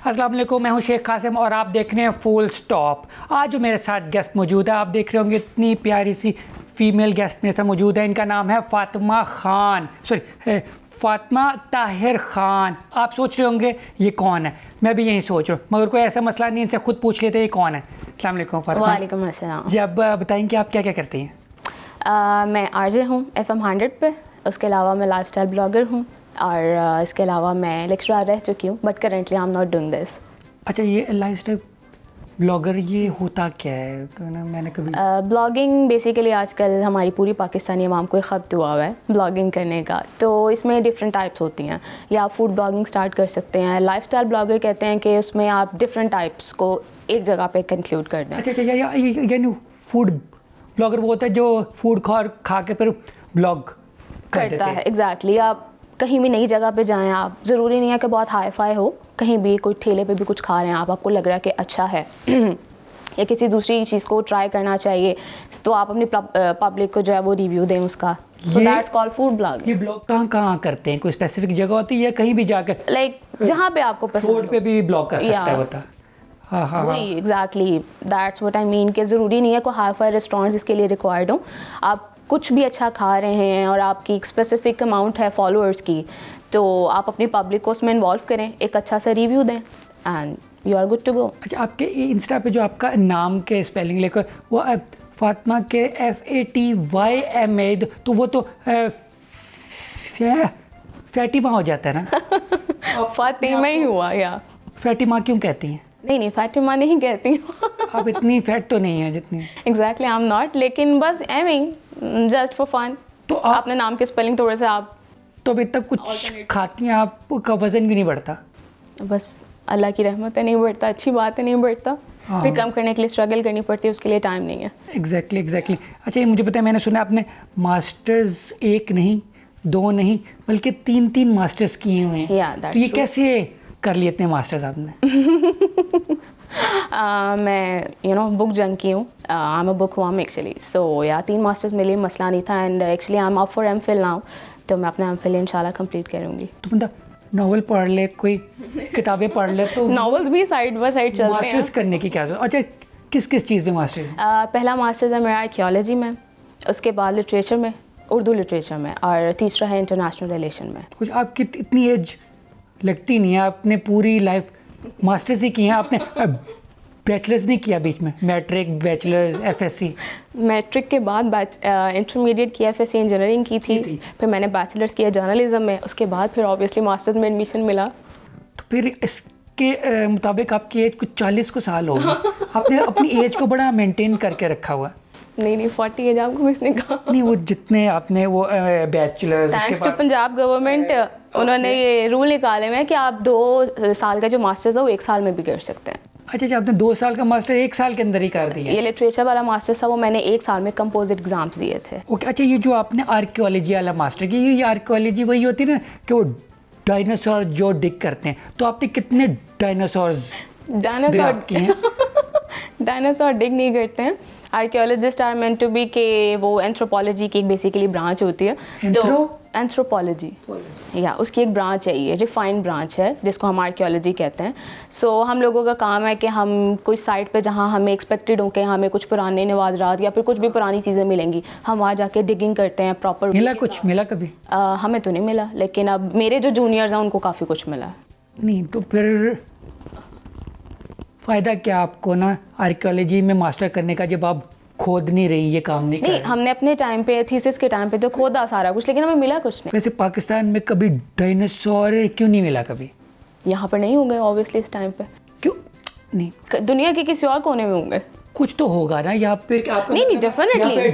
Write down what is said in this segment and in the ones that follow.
अस्सलाम वालेकुम, मैं हूं शेख कासिम और आप देख रहे हैं फुल स्टॉप। आज जो मेरे साथ गेस्ट मौजूद है, आप देख रहे होंगे इतनी प्यारी सी फीमेल गेस्ट मेरे साथ मौजूद है। इनका नाम है फातिमा ताहिर ख़ान। आप सोच रहे होंगे ये कौन है, मैं भी यही सोच रहा हूँ, मगर कोई ऐसा मसला नहीं, इनसे खुद पूछ लेते ये कौन है। अस्सलाम वालेकुम फातिमा। वालेकुम अस्सलाम। जी, अब बताएंगे आप क्या क्या करती हैं? मैं आरजे हूँ FM 100 पे। उसके अलावा मैं लाइफस्टाइल ब्लॉगर हूँ और इसके अलावा मैं लेक्चरर रह चुकी हूँ, but currently I am not doing this. अच्छा, ये लाइफस्टाइल ब्लॉगर ये होता क्या है? मैंने कभी ब्लॉगिंग बेसिकली आजकल हमारी पूरी पाकिस्तानी आवाम को खपत हुआ है ब्लॉगिंग करने का। तो इसमें डिफरेंट टाइप्स होती हैं, या आप फूड ब्लॉगिंग स्टार्ट कर सकते हैं। लाइफस्टाइल ब्लॉगर कहते हैं कि उसमें आप डिफरेंट टाइप्स को एक जगह पे कंक्लूड कर दें। अच्छा, यानी फूड ब्लॉगर वो होता है जो फूड खा के फिर ब्लॉग करता है। एग्जैक्टली। आप कहीं भी नई जगह पे जाएं, आप ज़रूरी नहीं है कि बहुत हाई फाई हो, कहीं भी कोई ठेले पे भी कुछ खा रहे हैं, आपको लग रहा है कि अच्छा है या किसी दूसरी चीज़ को ट्राई करना चाहिए, तो आप अपनी पब्लिक को जो है वो रिव्यू दें उसका। So that's called food blog। ये ब्लॉग कहाँ करते हैं? कोई स्पेसिफिक जगह होती है या कहीं भी जाकर लाइक जहाँ पे आपको पसंद रोड पे भी ब्लॉग कर सकता है बता? हाँ, वही exactly that's what I mean कि ज़रूरी नहीं है कोई हाई फाई रेस्टोरेंट्स इसके लिए रिक्वायर्ड हो। आप कुछ भी अच्छा खा रहे हैं और आपकी एक स्पेसिफिक अमाउंट है फॉलोअर्स की, तो आप अपनी पब्लिक को उसमें इन्वॉल्व करें, एक अच्छा सा रिव्यू दें and you are good to go. अच्छा, आपके इंस्टा पे जो आपका नाम के स्पेलिंग लेकर वो फातिमा के FATYMA, तो वो तो फैटिमा हो जाता है ना? फातिमा ही हुआ या फैटिमा क्यों कहती हैं? नहीं फातिमा नहीं कहती आप इतनी फैट तो नहीं है जितनी। एग्जैक्टली आई एम नॉट, लेकिन बस एमिंग जस्ट फॉर फन। तो आपने नाम के स्पेलिंग थोड़े से आप तो अभी तक कुछ खाती हैं, आपका वजन भी नहीं बढ़ता? बस अल्लाह की रहमत है, नहीं बढ़ता। अच्छी बात है, नहीं बढ़ता। फिर कम करने के लिए स्ट्रगल करनी पड़ती है, उसके लिए टाइम नहीं है। एग्जैक्टली। अच्छा, ये मुझे पता है, मैंने सुना आपने मास्टर्स 1 नहीं 2 नहीं बल्कि 3 मास्टर्स किए हुए हैं। तो ये कैसे कर लिए इतने मास्टर्स आपने? मैं बुक जंकी हूँ। I am a bookworm actually. So yeah 3 masters मिले, मसला नहीं था। And actually I am up for MPhil now, तो मैं अपना MPhil इंशाल्लाह कंप्लीट करूँगी। तो बंदा नॉवल पढ़ ले, कोई किताबें पढ़ ले, तो नॉवेल्स भी साइड बाय साइड चलते हैं। मास्टर्स करने की क्या जरूरत? अच्छा, किस चीज़ में मास्टर्स? पहला मास्टर्स है मेरा आर्कियोलॉजी में, उसके बाद लिटरेचर में, उर्दू लिटरेचर में, और तीसरा है इंटरनेशनल रिलेशन में। कुछ आपकी इतनी एज लगती नहीं है, आपने पूरी लाइफ मास्टर्स ही की है। आपने बैचलर्स नहीं किया बीच में? Matric, bachelors, FSc? मैट्रिक के बाद इंटरमीडिएट की FSc इंजीनियरिंग की थी। फिर मैंने बैचलर्स किया जर्नलिज्म में, उसके बाद फिर ऑब्वियसली मास्टर्स में एडमिशन मिला। तो फिर इसके मुताबिक आपकी एज कुछ 40 को साल होगी। आपने अपनी एज को बड़ा मेंटेन करके रखा हुआ। नहीं 40 एज आपको किसने कहा? नहीं, वो जितने आपने वो bachelors, thanks to Punjab government, उन्होंने ये रूल निकाले हुए हैं कि आप 2 साल का जो मास्टर्स है वो 1 साल में भी कर सकते हैं। अच्छा, आपने 2 साल का मास्टर 1 साल के अंदर ही कर दिया? ये लिटरेचर वाला मास्टर्स था, वो मैंने 1 साल में कंपोजिट एग्जाम्स दिए थे। ओके। अच्छा, ये जो आपने आर्कियोलॉजी वाला मास्टर किया, ये आर्कियोलॉजी वही होती है ना कि वो डायनासोर जो डिग करते हैं, तो आपने कितने डायनासोर किए हैं? डायनासोर डिग नहीं करते हैं। Archaeologist are meant to be के वो एंथ्रोपोलॉजी की एक बेसिकली ब्रांच होती है। तो एंथ्रोपोलॉजी या उसकी एक ब्रांच है, ये रिफाइंड ब्रांच है जिसको हम आर्कियोलॉजी कहते हैं। सो हम लोगों का काम है कि हम कोई साइट पे जहाँ हमें एक्सपेक्टेड हो कि हमें कुछ पुराने नवाजरात या फिर कुछ भी पुरानी चीज़ें मिलेंगी, हम वहाँ जाके डिगिंग करते हैं प्रॉपर। मिला कभी? हमें तो नहीं मिला, लेकिन अब मेरे जो जूनियर्स हैं उनको काफ़ी कुछ मिला। नहीं तो फिर फ़ायदा क्या आपको ना आर्कियोलॉजी में मास्टर करने का, जब आप खोद नहीं रही, ये काम नहीं कर रही? हमने अपने टाइम पे थीसिस के टाइम पे तो खोदा सारा कुछ, लेकिन हमें मिला कुछ नहीं। वैसे पाकिस्तान में कभी डायनासोर क्यों नहीं मिला कभी? यहाँ पर नहीं होंगे ऑब्वियसली इस टाइम पे। क्यों नहीं? दुनिया के किसी और कोने में होंगे। कुछ तो होगा ना यहाँ पे। नहीं डेफिनेटली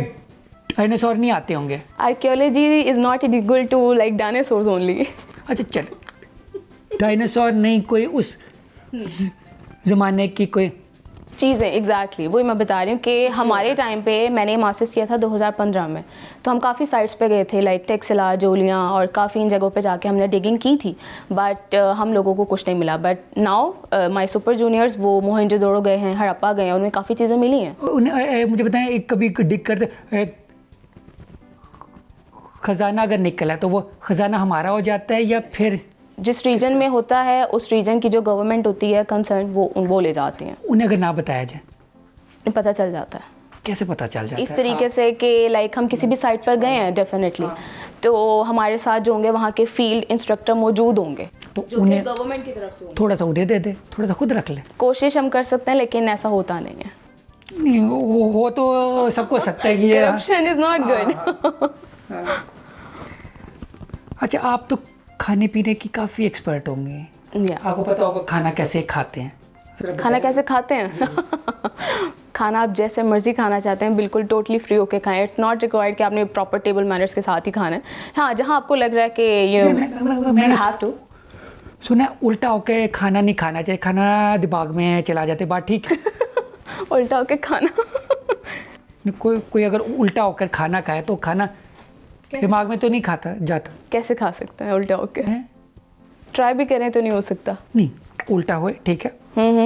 डायनासोर नहीं आते होंगे। Archaeology is not equal to like dinosaurs only. अच्छा चल, डायनासोर नहीं, कोई उस ज़माने की कोई चीज़ें। एग्जैक्टली वही मैं बता रही हूँ कि हमारे टाइम पे मैंने मास्टर्स किया था 2015 में, तो हम काफ़ी साइट्स पे गए थे लाइक टेक्सिला, जोलियाँ और काफ़ी इन जगहों पे जाके हमने डिगिंग की थी, बट हम लोगों को कुछ नहीं मिला। But now my super juniors वो मोहनजोदड़ो गए हैं, हड़प्पा गए हैं, उनमें काफ़ी चीज़ें मिली हैं। मुझे बताएं, एक कभी डिग करते ख़जाना अगर निकला तो वो ख़जाना हमारा हो जाता है या फिर जिस रीजन में होता है उस रीजन की जो गवर्नमेंट होती है कंसर्न, वो ले जाती हैं। उन्हें अगर ना बताया जाए पता चल जाता है। कैसे पता चल जाता है? इस तरीके से कि लाइक हम किसी भी साइट पर गए हैं डेफिनेटली, तो हमारे साथ जो होंगे वहाँ के फील्ड इंस्ट्रक्टर मौजूद होंगे, तो जो उन्हें गवर्नमेंट की तरफ से होंगे। थोड़ा सा उन्हें दे दे, थोड़ा सा खुद रख ले। कोशिश हम कर सकते हैं लेकिन ऐसा होता नहीं है। नहीं हो तो सबको सकता है कि ये करप्शन इज नॉट गुड। अच्छा, आप तो खाने पीने की काफ़ी एक्सपर्ट होंगे। आपको पता होगा खाना कैसे खाते हैं। खाना कैसे खाते हैं? खाना आप जैसे मर्जी खाना चाहते हैं, बिल्कुल टोटली फ्री होके खाएं। इट्स नॉट रिक्वायर्ड कि आपने प्रॉपर टेबल मैनर्स के साथ ही खाना है। हाँ, जहाँ आपको लग रहा है कि यू हैव टू। सुना उल्टा होके खाना नहीं खाना चाहिए, खाना दिमाग में चला जाते, बात ठीक है? उल्टा होके खाना कोई अगर उल्टा होकर खाना खाए तो खाना दिमाग में तो नहीं खाता जाता। कैसे खा सकते हैं उल्टा होके? ट्राई भी करें तो नहीं हो सकता। नहीं, उल्टा होए ठीक है,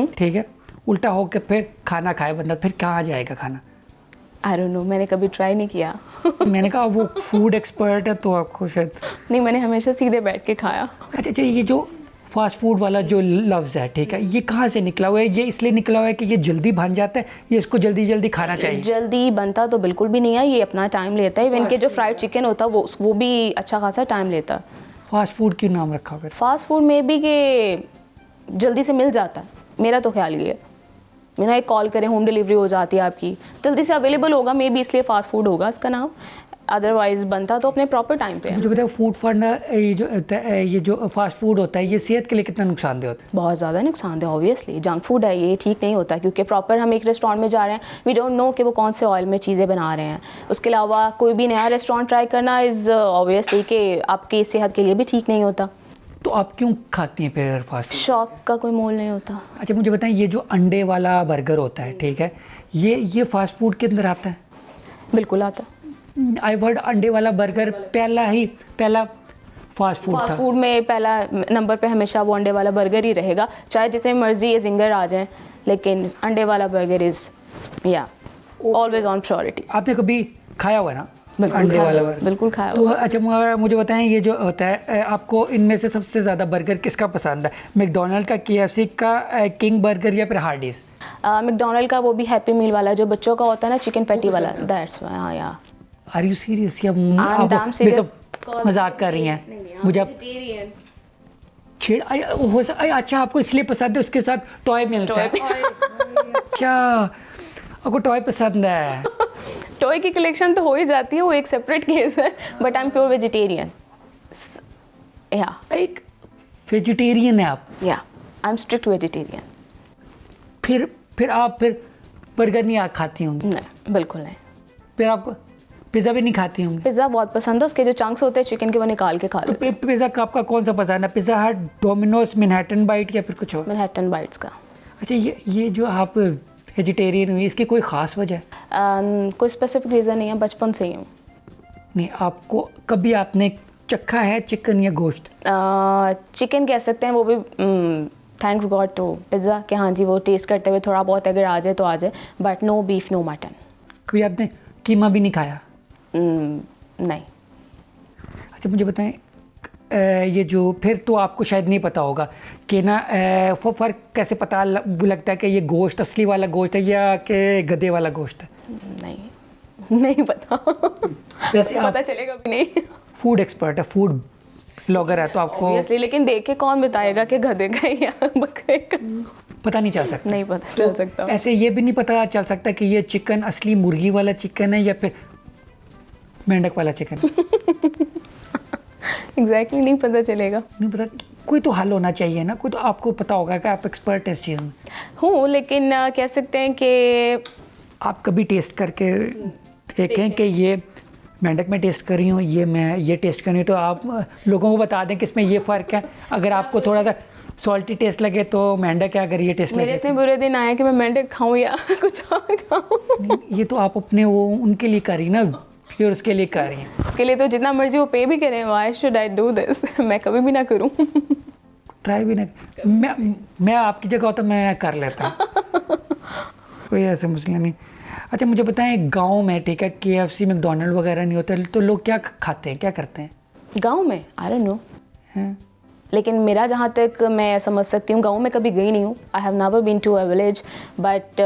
ठीक है, उल्टा हो के फिर खाना खाए बंदा, फिर कहाँ जाएगा खाना? आई डोंट नो, मैंने कभी ट्राई नहीं किया। मैंने कहा वो फूड एक्सपर्ट है तो आपको शायद। नहीं, मैंने हमेशा सीधे बैठ के खाया। अच्छा, ये जो फास्ट फूड वाला जो लफ्ज़ है, ठीक है, ये कहाँ से निकला हुआ है? ये इसलिए निकला हुआ है कि ये जल्दी बन जाता है, ये इसको जल्दी जल्दी खाना चाहिए? जल्दी बनता तो बिल्कुल भी नहीं है, ये अपना टाइम लेता है। इवन के जो फ्राइड चिकन होता है वो भी अच्छा खासा टाइम लेता है। फास्ट फूड क्यों नाम रखा फिर? फास्ट फूड में भी कि जल्दी से मिल जाता है, मेरा तो ख्याल ये है। मेरा एक कॉल करें, होम डिलीवरी हो जाती है आपकी, जल्दी से अवेलेबल होगा, मे बी इसलिए फास्ट फूड होगा इसका नाम। अदरवाइज बनता तो अपने प्रॉपर टाइम पे है। मुझे बताओ, फूड फंड ये जो होता है, ये जो फास्ट फूड होता है, ये सेहत के लिए कितना नुकसानदेह होता है? बहुत ज़्यादा नुकसानदेह। ऑब्वियसली जंक फूड है, ये ठीक नहीं होता, क्योंकि प्रॉपर हम एक रेस्टोरेंट में जा रहे हैं, वी डोंट नो कि वो कौन से ऑयल में चीज़ें बना रहे हैं। उसके अलावा कोई भी नया रेस्टोरेंट ट्राई करना इज़ ऑब्वियसली कि आपकी सेहत के लिए भी ठीक नहीं होता। तो आप क्यों खाती हैं फिर फास्ट फूड? शौक का कोई मोल नहीं होता। अच्छा, मुझे बताएं, ये जो अंडे वाला बर्गर होता है, ठीक है, ये फास्ट फूड के अंदर आता है? बिल्कुल आता। आई वर्ड अंडे वाला बर्गर पहला फास्ट फूड था। फास्ट फूड में पहला नंबर पे हमेशा वो अंडे वाला बर्गर ही रहेगा, चाहे जितने मर्जी ये जिंगर आ जाएं, लेकिन अंडे वाला burger is always on priority. आपने कभी खाया हुआ ना अंडे वाला बर्गर? बिल्कुल खाया तो हुआ। अच्छा, मुझे बताएं, ये जो होता है, आपको इनमें से सबसे ज़्यादा बर्गर किसका पसंद है? मैकडोनल्ड का, KFC का, किंग बर्गर या फिर हार्डीज? मैकडोनल्ड का वो भी हैप्पी मील वाला जो बच्चों का होता है ना, चिकन पैटी वाला, दैट्स हाँ या। Are you serious? या आप मजाक कर रही हैं? मुझे छेड़ अच्छा, आपको इसलिए पसंद है उसके साथ टॉय मिलता है? अच्छा, आपको टॉय पसंद है? टॉय की कलेक्शन तो हो ही जाती है, वो एक सेपरेट केस है, but I am pure vegetarian. या एक वेजिटेरियन है आप? या आई एम स्ट्रिक्ट वेजिटेरियन। फिर आप बर्गर नहीं खाती होंगी? नहीं, बिल्कुल नहीं। फिर आप पिज़्ज़ा भी नहीं खाती होंगी? पिज़्ज़ा बहुत पसंद है, उसके जो चंक्स होते हैं चिकन के वो निकाल के खा लेते हैं। तो पिज़्ज़ा का आपका कौन सा पसंद है? पिज़्ज़ा हट, डोमिनोज, मैनहट्टन बाइट या फिर कुछ और? मैनहट्टन बाइट्स का। अच्छा, ये जो आप वेजिटेरियन हुई, इसकी कोई ख़ास वजह? कोई स्पेसिफिक रीज़न नहीं है, बचपन से ही हूँ। नहीं, आपको कभी आपने चखा है चिकन या गोश्त? चिकन कह सकते हैं, वो भी थैंक्स गॉड टू पिज़्ज़ा कि हाँ जी वो टेस्ट करते हुए थोड़ा बहुत अगर आ जाए तो आ जाए, but no beef no mutton. कभी आपने कीमा भी नहीं खाया? नहीं। अच्छा, मुझे बताएं, ये जो फिर तो आपको शायद नहीं पता होगा कि ना फ़र्क कैसे पता लगता है कि ये गोश्त असली वाला गोश्त है या कि गधे वाला गोश्त है? नहीं पता। वैसे पता चलेगा भी नहीं। फूड एक्सपर्ट है, फूड ब्लॉगर है, तो आपको ऑब्वियसली, लेकिन देख के कौन बताएगा कि गधे का या बकरे का? पता नहीं चल सकता? नहीं पता चल सकता। ऐसे ये भी नहीं पता चल सकता कि ये चिकन असली मुर्गी वाला चिकन है या फिर मेंढक वाला चिकन? एग्जैक्टली नहीं पता चलेगा। नहीं पता, कोई तो हल होना चाहिए ना, कोई तो आपको पता होगा कि आप एक्सपर्ट हैं इस चीज़ में। हूँ, लेकिन कह सकते हैं कि आप कभी टेस्ट करके देखें कि ये मेंढक में टेस्ट कर रही हूँ, मैं ये टेस्ट कर रही हूँ, तो आप लोगों को बता दें कि इसमें ये फ़र्क है। अगर आपको थोड़ा सा सॉल्टी टेस्ट लगे तो मेंढक है, अगर ये टेस्ट लगे। मेरे इतने बुरे दिन आए कि मैं मेंढक खाऊं या कुछ और खाऊं। ये तो आप अपने वो उनके लिए कर रही ना, फिर उसके लिए कर रही हैं। उसके लिए तो जितना मर्जी वो पे भी करें, why should I do this? मैं कभी भी ना करूं। ट्राई भी ना। मैं आपकी जगह होता मैं कर लेता, कोई ऐसा मसला नहीं। अच्छा, मुझे बताएं, गांव में ठीक है KFC मैकडोनल्ड वगैरह नहीं होता, तो लोग क्या खाते हैं, क्या करते हैं गांव में? I don't know. लेकिन मेरा जहाँ तक मैं समझ सकती हूँ, गाँव में कभी गई नहीं हूँ, I have never been to a village, but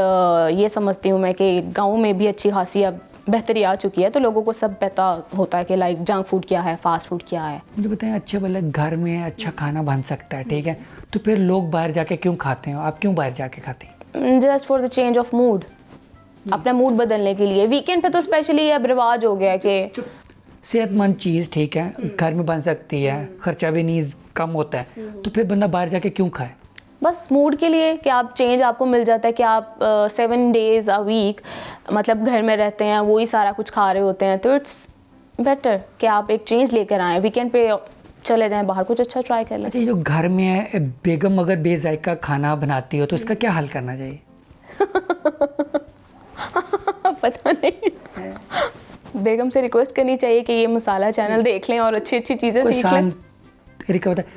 ये समझती हूँ मैं कि गाँव में भी अच्छी खासी अब बेहतरी आ चुकी है, तो लोगों को सब पता होता है कि लाइक जंक फूड क्या है, फास्ट फूड क्या है। मुझे बताएं, अच्छे भले घर में अच्छा खाना बन सकता है, ठीक है, तो फिर लोग बाहर जाके क्यों खाते हैं? आप क्यों बाहर जाके खाते हैं? Just for the change of mood, अपना मूड बदलने के लिए। वीकेंड पे तो स्पेशली अब रिवाज हो गया है कि सेहतमंद चीज़ ठीक है घर में बन सकती है, खर्चा भी नहीं कम होता है, तो फिर बंदा बाहर जाके क्यों खाए? बस मूड के लिए कि आप चेंज आपको मिल जाता है कि आप 7 days a week मतलब घर में रहते हैं, वही सारा कुछ खा रहे होते हैं, तो इट्स बेटर कि आप एक चेंज लेकर आएँ, वीकेंड पे चले जाएं बाहर, कुछ अच्छा ट्राई कर लें। अच्छा, जो घर में है, बेगम अगर बेजायका खाना बनाती हो तो इसका क्या हल करना चाहिए? पता नहीं, बेगम से रिक्वेस्ट करनी चाहिए कि ये मसाला चैनल देख लें और अच्छी अच्छी चीज़ें सीख लें। तरीका होता है,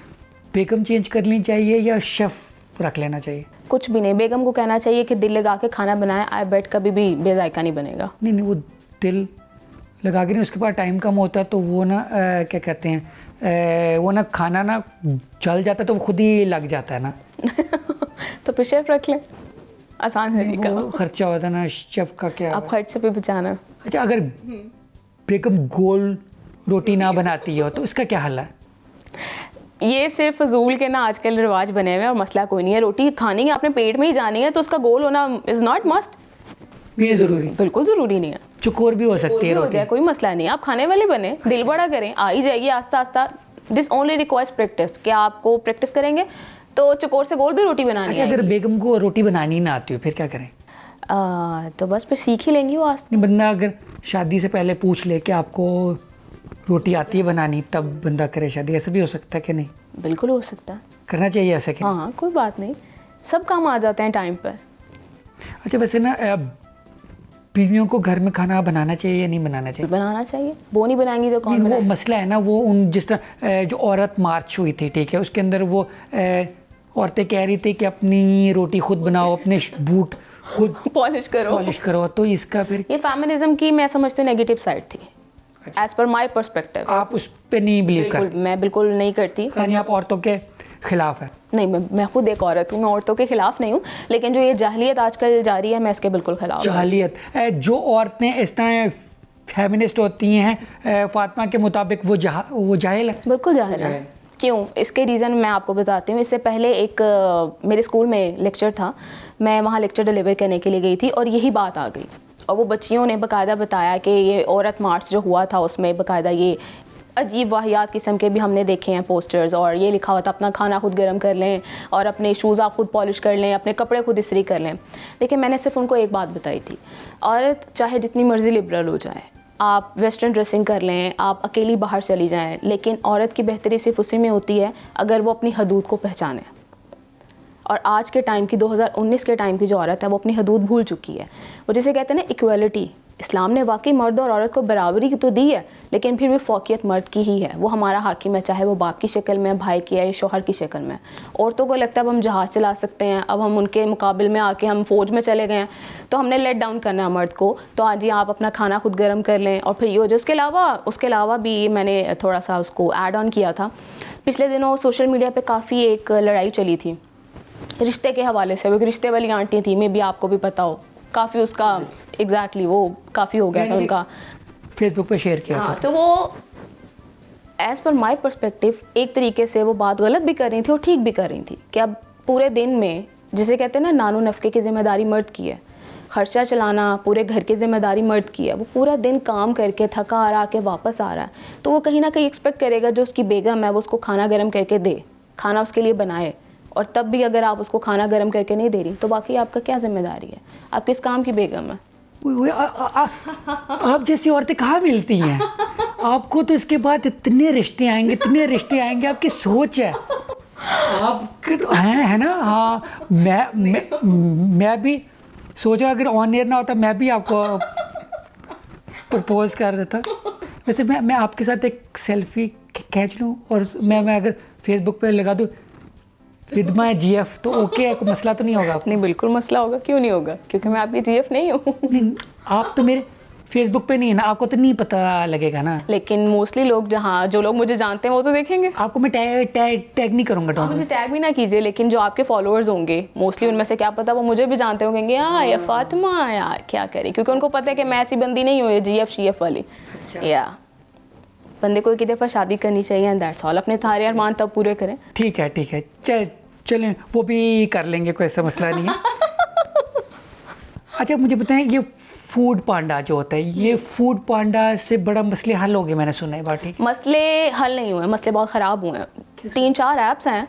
बेगम चेंज करनी चाहिए या शेफ़ रख लेना चाहिए? कुछ भी नहीं, बेगम को कहना चाहिए कि दिल लगा के खाना बनाए, आई बेट कभी भी बेजायका नहीं बनेगा। नहीं, वो दिल लगा के नहीं, उसके पास टाइम कम होता तो वो ना क्या कहते हैं, वो ना खाना ना जल जाता तो वो खुद ही लग जाता है ना। तो फिर शेफ रख लें, आसान तरीका। वो खर्चा होता ना शेफ का, क्या आप खर्च से भी बचाना। अच्छा, अगर बेगम गोल रोटी ना बनाती हो तो इसका क्या हल है? ये सिर्फ फजूल के ना आजकल रिवाज बने हुए हैं और मसला कोई नहीं है। रोटी खानी है, अपने पेट में ही जानी है, तो उसका गोल होना इज़ नॉट मस्ट। ये ज़रूरी, बिल्कुल ज़रूरी नहीं है। चुकोर भी हो सकती है रोटी, कोई मसला नहीं है, आप खाने वाले बने, दिल बड़ा करें, आ ही जाएगी आस्ता आस्ता। दिस ओनली रिक्वायर्स प्रैक्टिस, कि आपको प्रैक्टिस करेंगे तो चुकोर से गोल भी रोटी बनानी है। अगर बेगम को रोटी बनानी ना आती हो फिर क्या करें? तो बस फिर सीख ही लेंगी वो आस्ते। बंदा अगर शादी से पहले पूछ ले कि आपको रोटी आती है बनानी, तब बंदा करे शादी, ऐसा भी हो सकता है कि नहीं? बिल्कुल हो सकता है, करना चाहिए ऐसा कि? हाँ, कोई बात नहीं, सब काम आ जाते हैं टाइम पर। अच्छा, वैसे ना बीवियों को घर में खाना बनाना चाहिए या नहीं बनाना चाहिए? बनाना चाहिए, वो नहीं बनाएंगी तो कौन बनाएगा? वो मसला है ना, वो उन जिस तरह जो औरत मार्च हुई थी, ठीक है, उसके अंदर वो औरतें कह रही थी कि अपनी रोटी खुद बनाओ, अपने बूट खुद पॉलिश करो, तो इसका फिर ये फेमिनिज्म की मैं समझती हूँ नेगेटिव साइड थी, एज पर माई पर्सपेक्टिव। आप उस पर नहीं बिलीव करती? मैं बिल्कुल नहीं करती। यानी आप औरतों के खिलाफ है? नहीं, मैं खुद एक औरत हूँ, मैं औरतों के खिलाफ नहीं हूँ, लेकिन जो ये जाहिलियत आजकल जारी है, मैं इसके बिल्कुल खिलाफ। जाहिलियत, जो औरतें इस तरह फेमिनिस्ट होती हैं फातिमा के मुताबिक, वो जाहिल है? बिल्कुल जाहिल है। क्यों? इसके रीज़न मैं आपको बताती हूँ। इससे पहले एक मेरे स्कूल में लेक्चर था, मैं वहाँ लेक्चर डिलीवर करने के लिए गई थी और यही बात आ गई, और वो बच्चियों ने बाकायदा बताया कि ये औरत मार्च जो हुआ था उसमें बाकायदा ये अजीब वाहियात किस्म के भी हमने देखे हैं पोस्टर्स, और ये लिखा हुआ था अपना खाना खुद गर्म कर लें और अपने शूज़ आप खुद पॉलिश कर लें, अपने कपड़े खुद इस्त्री कर लें। देखिए, मैंने सिर्फ उनको एक बात बताई थी, औरत चाहे जितनी मर्ज़ी लिबरल हो जाए, आप वेस्टर्न ड्रेसिंग कर लें, आप अकेली बाहर चली जाएं, लेकिन औरत की बेहतरी सिर्फ उसी में होती है अगर वो अपनी हदूद को पहचाने। और आज के टाइम की 2019 के टाइम की जो औरत है वो अपनी हदूद भूल चुकी है। वो जिसे कहते हैं ना इक्वलिटी, इस्लाम ने वाकई मर्द और औरत को बराबरी तो दी है, लेकिन फिर भी फ़ौक़ियत मर्द की ही है। वो हमारा हाकिम है, चाहे वो बाप की शक्ल में, भाई की है या शौहर की शक्ल में। औरतों को लगता है अब हम जहाज़ चला सकते हैं, अब हम उनके मुकाबले में आके हम फ़ौज में चले गए हैं, तो हमने लेट डाउन करना है मर्द को, तो आज ही आप अपना खाना खुद गर्म कर लें। और फिर ये हो जाए। उसके अलावा भी मैंने थोड़ा सा उसको ऐड ऑन किया था। पिछले दिनों सोशल मीडिया पर काफ़ी एक लड़ाई चली थी रिश्ते के हवाले से। वो एक रिश्ते वाली आंटी थी, मे भी आपको भी पता हो, काफ़ी उसका एग्जैक्टली वो काफ़ी हो गया था उनका, फेसबुक पे शेयर किया था। तो वो एज़ पर माई पर्सपेक्टिव एक तरीके से वो बात गलत भी कर रही थी और ठीक भी कर रही थी कि अब पूरे दिन में, जिसे कहते हैं ना नानो नफ़के की ज़िम्मेदारी मर्द की है, खर्चा चलाना पूरे घर की ज़िम्मेदारी मर्द की है। वो पूरा दिन काम करके थका आ के वापस आ रहा है, तो वो कहीं ना कहीं एक्सपेक्ट करेगा जो उसकी बेगम है वो उसको खाना गर्म करके दे, खाना उसके लिए बनाए। और तब भी अगर आप उसको खाना गर्म करके नहीं दे रही, तो बाकी आपका क्या जिम्मेदारी है? आप किस काम की बेगम है? आप जैसी औरतें कहाँ मिलती हैं? आपको तो इसके बाद इतने रिश्ते आएंगे, आपकी सोच है आपके तो है ना। हाँ, मैं भी सोच रहा, अगर ऑन एयर ना होता मैं भी आपको प्रपोज कर देता। वैसे मैं आपके साथ एक सेल्फी खींच लूँ और मैं अगर फेसबुक पे लगा दूँ विद माई GF, तो ओके है, कोई मसला तो नहीं होगा? नहीं, बिल्कुल मसला होगा, क्यों नहीं होगा, क्योंकि मैं आपकी GF नहीं हूँ। आप तो मेरे फेसबुक पे नहीं है ना, आपको तो नहीं पता लगेगा ना। लेकिन मोस्टली लोग जो लोग मुझे जानते हैं वो तो देखेंगे। आपको मैं टैग नहीं करूँगा। मुझे टैग भी ना कीजिए, लेकिन जो आपके फॉलोअर्स होंगे मोस्टली उनमें से क्या पता वो मुझे भी जानते होंगे, हाँ ये फातिमा यार क्या करे, क्योंकि उनको पता है कि मैं ऐसी बंदी नहीं हूँ GF CF वाली। या बंदे को एक दफ़ा शादी करनी चाहिए एंड दैट्स ऑल। अपने थारे अरमान तब पूरे करें। ठीक है चलें, वो भी कर लेंगे, कोई ऐसा मसला नहीं है। अच्छा मुझे बताएं, ये फूड पांडा जो होता है, ये फूड पांडा से बड़ा मसले हल हो गए मैंने सुना है बाटी। मसले हल नहीं हुए, मसले बहुत ख़राब हुए हैं। 3-4 ऐप्स हैं,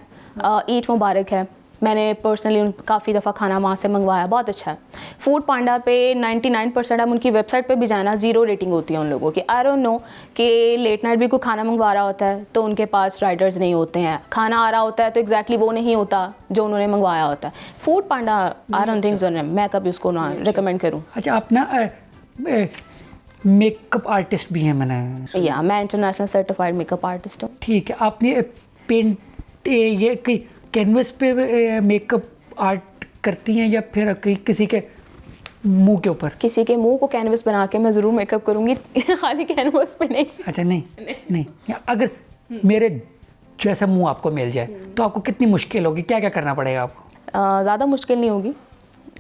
ईट मुबारक है, मैंने पर्सनली काफ़ी दफ़ा खाना वहाँ से मंगवाया, बहुत अच्छा है। फूड पांडा पे 99% हम उनकी वेबसाइट पे भी जाना 0 रेटिंग होती है उन लोगों की। आई डोंट नो कि लेट नाइट भी कोई खाना मंगवा रहा होता है तो उनके पास राइडर्स नहीं होते हैं, खाना आ रहा होता है तो एग्जैक्टली वो नहीं होता जो उन्होंने मंगवाया होता है। Food Panda I don't think मैं कभी उसको ना रिकमेंड करूँ। अच्छा, आप ना मेकअप आर्टिस्ट भी हैं मैंने? या मैं इंटरनेशनल सर्टिफाइड मेकअप आर्टिस्ट हूँ। ठीक है, आपने पेंट ये कैनवस पे मेकअप आर्ट करती हैं या फिर किसी के मुंह के ऊपर? किसी के मुंह को कैनवस बना के मैं ज़रूर मेकअप करूँगी, खाली कैनवस पे नहीं। अच्छा नहीं। अगर मेरे जैसा मुंह आपको मिल जाए तो आपको कितनी मुश्किल होगी, क्या क्या करना पड़ेगा आपको? ज़्यादा मुश्किल नहीं होगी।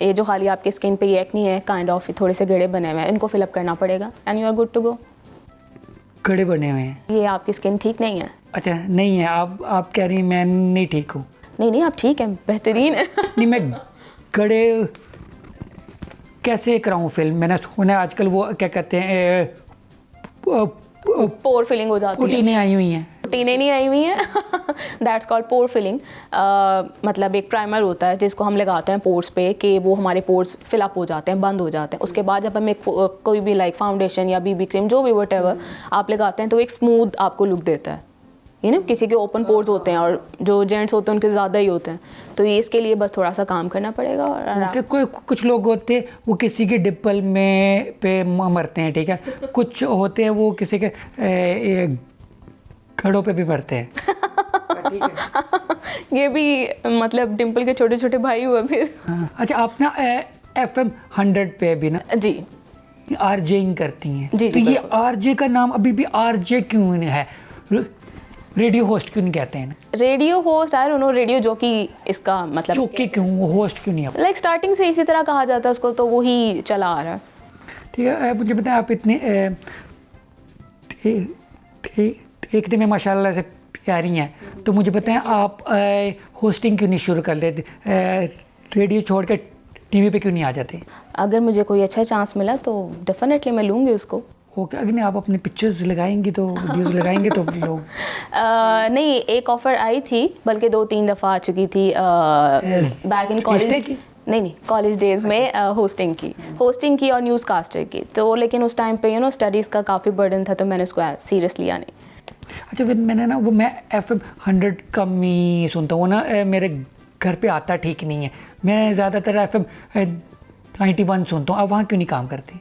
ये जो खाली आपके स्किन पे ये एक्नी है काइंड ऑफ थोड़े से गड़े बने हुए हैं, इनको फिलअप करना पड़ेगा and you are good to go. गड़े बने हुए हैं? ये आपकी स्किन ठीक नहीं है। अच्छा नहीं है, आप कह रही हैं मैं नहीं ठीक हूँ? नहीं आप ठीक हैं, बेहतरीन है। नहीं, मैं गड़े कैसे कराऊँ फिल्म? मैंने सुना है आजकल वो क्या कहते हैं पोर फिलिंग हो जाती है। टीनें आई हुई हैं। टीनें नहीं आई हुई हैं, दैट्स कॉल्ड पोर फिलिंग। मतलब एक प्राइमर होता है जिसको हम लगाते हैं पोर्स पे कि वो हमारे पोर्स फिलअप हो जाते हैं, बंद हो जाते हैं। उसके बाद जब हम एक कोई भी लाइक फाउंडेशन या BB क्रीम जो भी व्हाटएवर आप लगाते हैं तो एक स्मूथ आपको लुक देता है। ये ना किसी के ओपन पोर्स होते हैं और जो जेंट्स होते हैं उनके ज़्यादा ही होते हैं, तो ये इसके लिए बस थोड़ा सा काम करना पड़ेगा। और कुछ लोग होते हैं वो किसी के डिप्पल में पे मरते हैं, ठीक है, कुछ होते हैं वो किसी के घड़ों पे भी मरते हैं। ये भी मतलब डिम्पल के छोटे छोटे भाई हुए फिर। अच्छा, आप ना FM 100 पे भी ना जी RJing करती हैं जी, तो ये RJ का नाम अभी भी RJ क्यों है? रेडियो होस्ट क्यों नहीं कहते हैं? Radio host I don't know, radio jockey इसका मतलब जॉकी क्यों, वो होस्ट क्यों नहीं? आप लाइक स्टार्टिंग से इसी तरह कहा जाता है उसको, तो वही चला आ रहा है। ठीक है, मुझे बताएं, आप इतने देखने में माशाल्लाह से प्यारी हैं, तो मुझे बताएं आप होस्टिंग क्यों नहीं शुरू कर लेते? रेडियो छोड़ कर TV पे क्यों नहीं आ जाते? अगर मुझे कोई अच्छा चांस मिला तो डेफिनेटली मैं लूँगी उसको। ओके, अगर नहीं आप अपने पिक्चर्स लगाएंगी तो वीडियोस लगाएंगे तो लोग नहीं, एक ऑफ़र आई थी, बल्कि 2-3 दफ़ा आ चुकी थी बैक इन कॉलेज। नहीं कॉलेज डेज़ में होस्टिंग की और न्यूज़ कास्टर की, तो लेकिन उस टाइम पे स्टडीज़ का काफ़ी बर्डन था तो मैंने उसको सीरियस लिया नहीं। अच्छा, फिर मैंने ना वो मैं FM 100 कम ही सुनता हूँ ना, मेरे घर पे आता ठीक नहीं है, मैं ज़्यादातर FM 91 सुनता हूँ। आप वहाँ क्यों नहीं काम करती?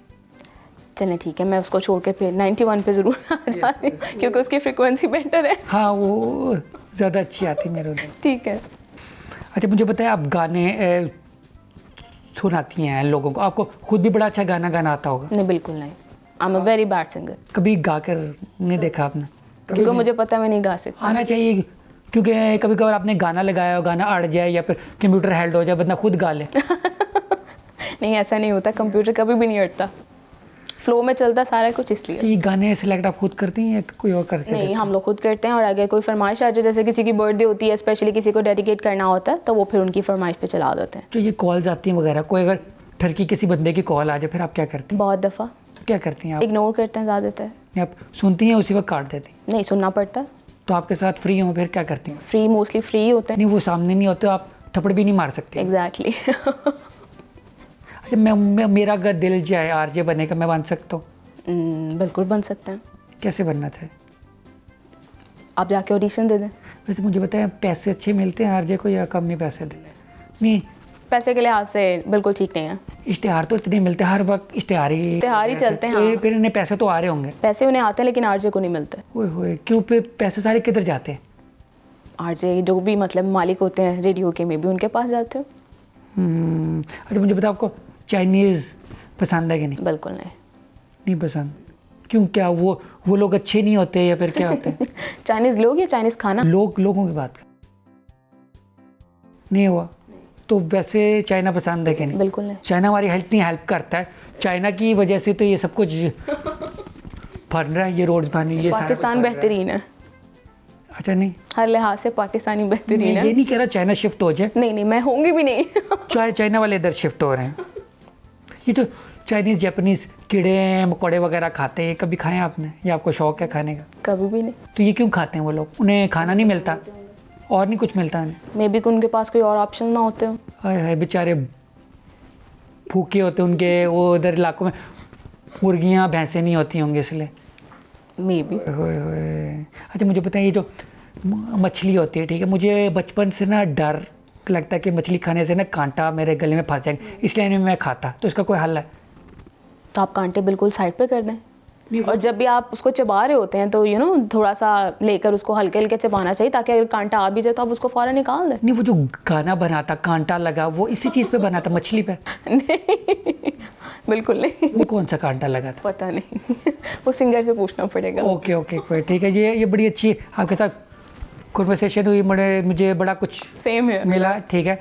चलें ठीक है, मैं उसको छोड़ के फिर 91 पे ज़रूर आ जाती हूँ क्योंकि उसकी फ्रिक्वेंसी बेटर है। हाँ, वो ज़्यादा अच्छी आती मेरे उधर। ठीक है। अच्छा, मुझे बताएं, आप गाने सुनाती हैं लोगों को, आपको खुद भी बड़ा अच्छा गाना गाना आता होगा? नहीं बिल्कुल नहीं, आई am a very bad singer. कभी गा कर नहीं देखा आपने? क्योंकि मुझे पता है मैं नहीं गा सकती। आना चाहिए, क्योंकि कभी कभार आपने गाना लगाया हो, गाना अड़ जाए या फिर कंप्यूटर हेल्ड हो जाए, बंदा खुद गा ले। नहीं ऐसा नहीं होता, कंप्यूटर कभी भी नहीं हटता, फ्लो में चलता सारा कुछ, इसलिए। तो ये गाने सिलेक्ट आप खुद करती हैं या कोई और करके? नहीं, हम लोग खुद करते हैं, और अगर कोई फरमाइश आ जाए, जैसे किसी की बर्थडे होती है, स्पेशली किसी को डेडिकेट करना होता है, तो वो फिर उनकी फरमाइश पे चला देते हैं। जो ये कॉल्स आती हैं वगैरह, कोई अगर ठरकी किसी बंदे की कॉल आ जाए फिर आप क्या करती हैं? बहुत दफ़ा। तो क्या करती हैं आप? इग्नोर करते हैं ज़्यादातर। आप सुनती हैं उसी वक्त काट देती हैं? नहीं, सुनना पड़ता। तो आपके साथ फ्री हो फिर क्या करती हैं? फ्री मोस्टली फ्री होते हैं। नहीं, वो सामने नहीं होते, आप थप्पड़ भी नहीं मार सकते? एग्जैक्टली। अच्छा, मेरा अगर दिल जाए RJ बनने का, मैं बन सकता हूँ? बिल्कुल बन सकते हैं। कैसे बनना चाहिए? आप जाके ऑडिशन दे दें। वैसे मुझे बताएं, पैसे अच्छे मिलते हैं RJ को या कम ही पैसे दें? नहीं, पैसे के लिहाज से बिल्कुल ठीक नहीं है। इश्तिहार तो इतने मिलते हैं, हर वक्त इश्तिहार ही चलते हैं। तो हाँ। फिर इन्हें पैसे तो आ रहे होंगे? पैसे उन्हें आते हैं लेकिन RJ को नहीं मिलते। ओए होए, क्यों? फिर पैसे सारे किधर जाते हैं? RJ जो भी मतलब मालिक होते हैं रेडियो के में भी उनके पास जाते हैं। अच्छा, मुझे बताओ, आपको चाइनीज़ पसंद है कि नहीं? बिल्कुल नहीं। नहीं पसंद? क्यों, क्या वो लोग अच्छे नहीं होते या फिर क्या होते हैं? चाइनीज़ लोग या चाइनीज़ खाना? लोगों की बात कर, नहीं हुआ तो वैसे चाइना पसंद है कि नहीं? बिल्कुल नहीं। चाइना हमारी हेल्थ नहीं हेल्प करता है, चाइना की वजह से तो ये सब कुछ बन रहा है, ये रोड बन रही है, पाकिस्तान बेहतरीन है। अच्छा नहीं, हर लिहाज से पाकिस्तानी बेहतरीन है। ये नहीं कह रहा चाइना शिफ्ट हो जाए, नहीं मैं होंगी भी नहीं। चाइना वाले इधर शिफ्ट हो रहे हैं। ये तो चाइनीज़ जापानीज़ कीड़े मकोड़े वगैरह खाते हैं, कभी खाए आपने या आपको शौक है खाने का? कभी भी नहीं। तो ये क्यों खाते हैं वो लोग? उन्हें खाना नहीं मिलता और नहीं कुछ मिलता है? मे बी उनके पास कोई और ऑप्शन ना होते हो। हाय हाय, बेचारे भूखे होते उनके, वो उधर इलाकों में मुर्गियाँ भैंसें नहीं होती होंगी इसलिए। May be. अच्छा मुझे पता है, ये जो मछली होती है, ठीक है, मुझे बचपन से ना डर लगता है कि मछली खाने से ना कांटा मेरे गले में फंस जाएगा, इसलिए नहीं मैं खाता। तो इसका कोई हल है? तो आप कांटे बिल्कुल साइड पे कर दें, और जब भी आप उसको चबा रहे होते हैं तो थोड़ा सा लेकर उसको हल्के हल्के चबाना चाहिए, ताकि अगर कांटा आ भी जाए तो आप उसको फ़ौरन निकाल दें। नहीं, वो जो गाना बना था कांटा लगा, वो इसी चीज़ पे बना था, मछली पे? नहीं बिल्कुल नहीं। वो कौन सा कांटा लगा था? पता नहीं, वो सिंगर से पूछना पड़ेगा। ओके ठीक है, ये बड़ी अच्छी आपके साथ कन्वर्सेशन हुई, मुझे बड़ा कुछ सेम है मिला, ठीक है,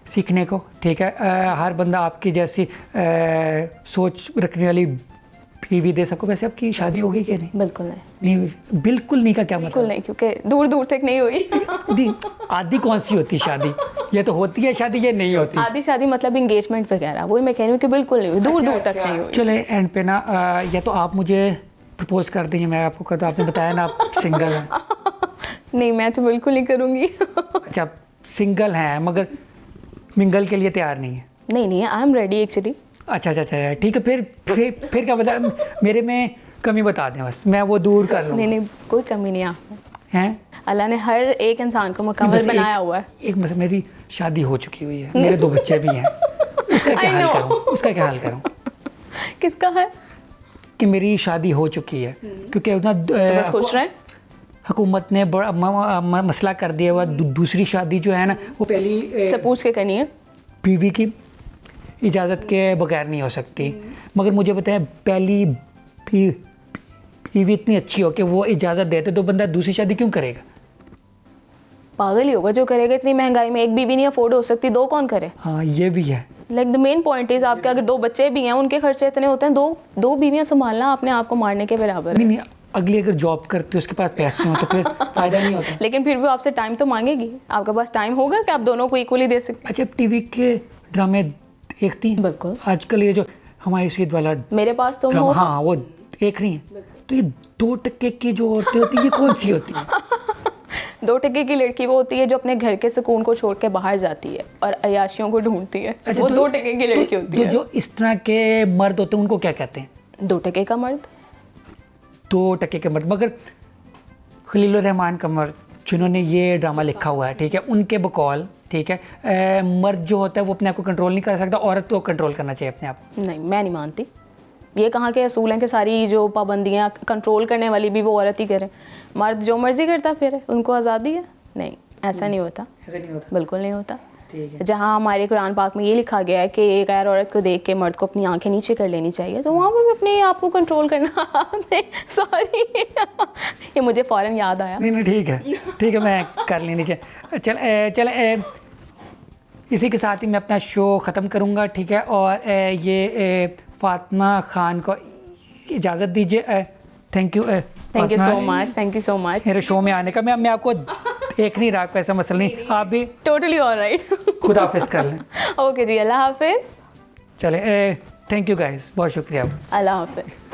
सीखने को, ठीक है। हर बंदा आपकी जैसी सोच रखने वाली बीवी दे सको। वैसे आपकी शादी होगी कि नहीं? बिल्कुल नहीं। बिल्कुल नहीं का क्या मतलब? बिल्कुल नहीं, क्योंकि दूर दूर तक नहीं हुई। आधी कौन सी होती शादी? ये तो होती है शादी, ये नहीं होती आधी शादी, मतलब इंगेजमेंट वगैरह, वही मैं कह रही हूँ कि बिल्कुल नहीं हुई, दूर दूर तक नहीं हुई। चले एंड पे ना, या तो आप मुझे प्रपोज कर देंगे, मैं आपको कर दूँ, आपने बताया ना आप सिंगल हैं। नहीं मैं तो बिल्कुल नहीं करूँगी। अच्छा, सिंगल हैं मगर मिंगल के लिए तैयार नहीं है? नहीं आई एम रेडी एक्चुअली। अच्छा ठीक है, फिर क्या बता, मेरे में कमी बता दें बस, मैं वो दूर कर लूँ। नहीं कोई कमी नहीं है आप हैं। अल्लाह ने हर एक इंसान को मुकम्मल बनाया हुआ है। एक मतलब मेरी शादी हो चुकी हुई है, मेरे 2 बच्चे भी हैं, उसका क्या हाल करूँ? किसका है? कि मेरी शादी हो चुकी है, क्योंकि उतना बस खुश रहें। हुकूमत ने बड़ा मसला कर दिया हुआ, दूसरी शादी जो है ना वो पहली से पूछ के करनी है, बीवी की इजाज़त के बगैर नहीं हो सकती। मगर मुझे बताया, पहली बीवी इतनी अच्छी हो कि वो इजाज़त देते तो बंदा दूसरी शादी क्यों करेगा? पागल ही होगा जो करेगा। इतनी महंगाई में एक बीवी नहीं अफोर्ड हो सकती, 2 कौन करे? हाँ ये भी है। Like the main point is, आपके अगर 2 बच्चे भी हैं, उनके खर्चे इतने होते हैं, दो बीवियां संभालना अपने आप को मारने के बराबर है। नहीं अगली अगर जॉब करती है, उसके पास पैसे हो तो फिर फायदा नहीं होता। लेकिन फिर भी आपसे टाइम तो मांगेगी, आपके पास टाइम होगा कि आप दोनों को इक्वली दे सकते? अच्छा, टीवी के ड्रामे देखती हैं? बिल्कुल। आजकल ये जो हमारी सीध वाला मेरे पास तो ड्रामा, हाँ वो देख रही हैं? तो ये 2 टके की जो औरतें होती है, ये कौन सी होती है? 2 टके की लड़की वो होती है जो अपने घर के सुकून को छोड़ के बाहर जाती है और अयाशियों को ढूंढती है। अच्छा, वो 2 टके की लड़की होती है। जो इस तरह के मर्द होते हैं उनको क्या कहते हैं? 2 टके का मर्द। 2 टके के मर्द। मगर खलीलुर रहमान का मर्द जिन्होंने ये ड्रामा लिखा हुआ है, ठीक है, उनके बकौल, ठीक है, मर्द जो होता है वो अपने आप को कंट्रोल नहीं कर सकता, औरत को कंट्रोल करना चाहिए अपने आप। नहीं मैं नहीं मानती, ये कहाँ के असूल हैं कि सारी जो पाबंदियाँ कंट्रोल करने वाली भी वो औरत ही करे। मर्द जो मर्जी करता फिर उनको आज़ादी है। नहीं ऐसा नहीं होता, बिल्कुल नहीं होता। जहाँ हमारे कुरान पाक में ये लिखा गया है कि एक गैर औरत को देख के मर्द को अपनी आंखें नीचे कर लेनी चाहिए, तो वहाँ पर भी अपने आप को कंट्रोल करना। सॉरी ये मुझे फ़ौरन याद आया। नहीं ठीक है मैं कर लेनी चाहिए। चल इसी के साथ ही मैं अपना शो ख़त्म करूँगा, ठीक है। और ये फ़ातिमा ख़ान को इजाज़त दीजिए। थैंक यू सो मच मेरे शो में आने का। मैं आपको देख नहीं रहा, ऐसा मसला नहीं, आप भी टोटली ऑलराइट। खुदा हाफिज़ कर लें। ओके जी, अल्लाह हाफिज़। चले, थैंक यू गाइस, बहुत शुक्रिया। अल्लाह हाफिज़।